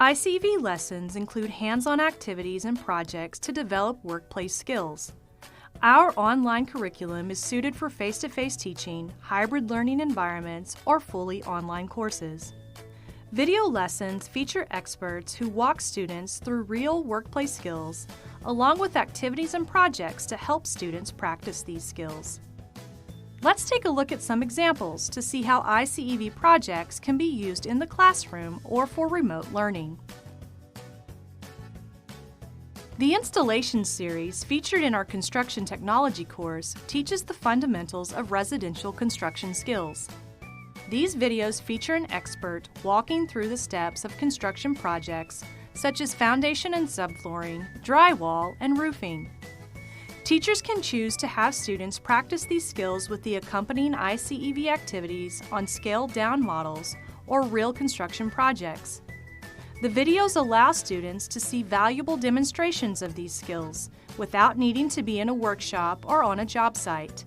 iCEV lessons include hands-on activities and projects to develop workplace skills. Our online curriculum is suited for face-to-face teaching, hybrid learning environments, or fully online courses. Video lessons feature experts who walk students through real workplace skills, along with activities and projects to help students practice these skills. Let's take a look at some examples to see how iCEV projects can be used in the classroom or for remote learning. The installation series featured in our construction technology course teaches the fundamentals of residential construction skills. These videos feature an expert walking through the steps of construction projects such as foundation and subflooring, drywall, and roofing. Teachers can choose to have students practice these skills with the accompanying iCEV activities on scaled-down models or real construction projects. The videos allow students to see valuable demonstrations of these skills without needing to be in a workshop or on a job site.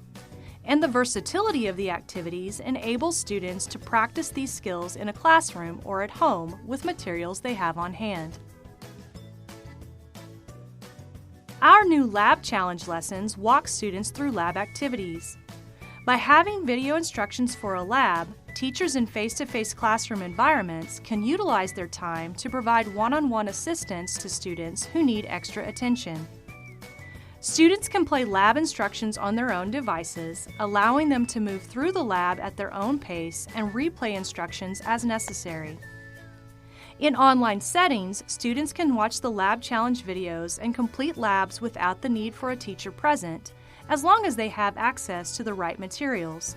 And the versatility of the activities enables students to practice these skills in a classroom or at home with materials they have on hand. Our new Lab Challenge lessons walk students through lab activities. By having video instructions for a lab, teachers in face-to-face classroom environments can utilize their time to provide one-on-one assistance to students who need extra attention. Students can play lab instructions on their own devices, allowing them to move through the lab at their own pace and replay instructions as necessary. In online settings, students can watch the Lab Challenge videos and complete labs without the need for a teacher present, as long as they have access to the right materials.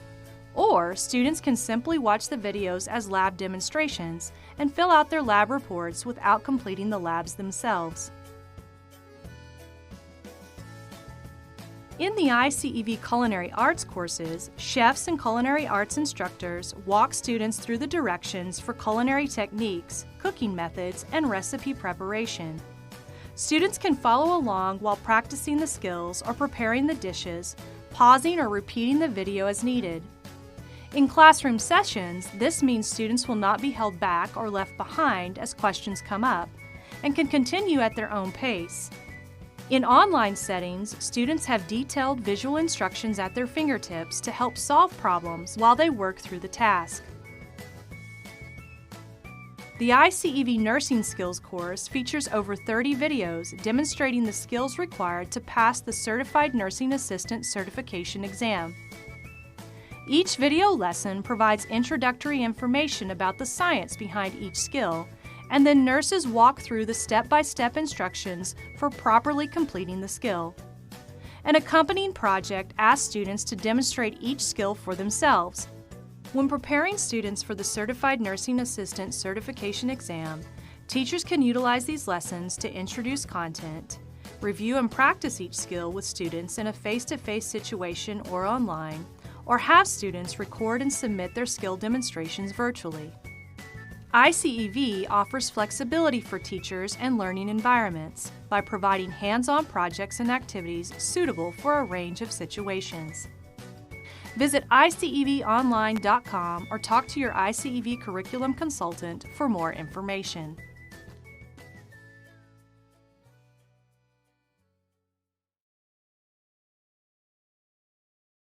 Or students can simply watch the videos as lab demonstrations and fill out their lab reports without completing the labs themselves. In the iCEV Culinary Arts courses, chefs and culinary arts instructors walk students through the directions for culinary techniques, cooking methods, and recipe preparation. Students can follow along while practicing the skills or preparing the dishes, pausing or repeating the video as needed. In classroom sessions, this means students will not be held back or left behind as questions come up, and can continue at their own pace. In online settings, students have detailed visual instructions at their fingertips to help solve problems while they work through the task. The iCEV Nursing Skills course features over 30 videos demonstrating the skills required to pass the Certified Nursing Assistant Certification exam. Each video lesson provides introductory information about the science behind each skill, and then nurses walk through the step-by-step instructions for properly completing the skill. An accompanying project asks students to demonstrate each skill for themselves. When preparing students for the Certified Nursing Assistant Certification exam, teachers can utilize these lessons to introduce content, review and practice each skill with students in a face-to-face situation or online, or have students record and submit their skill demonstrations virtually. iCEV offers flexibility for teachers and learning environments by providing hands-on projects and activities suitable for a range of situations. Visit icevonline.com or talk to your iCEV curriculum consultant for more information.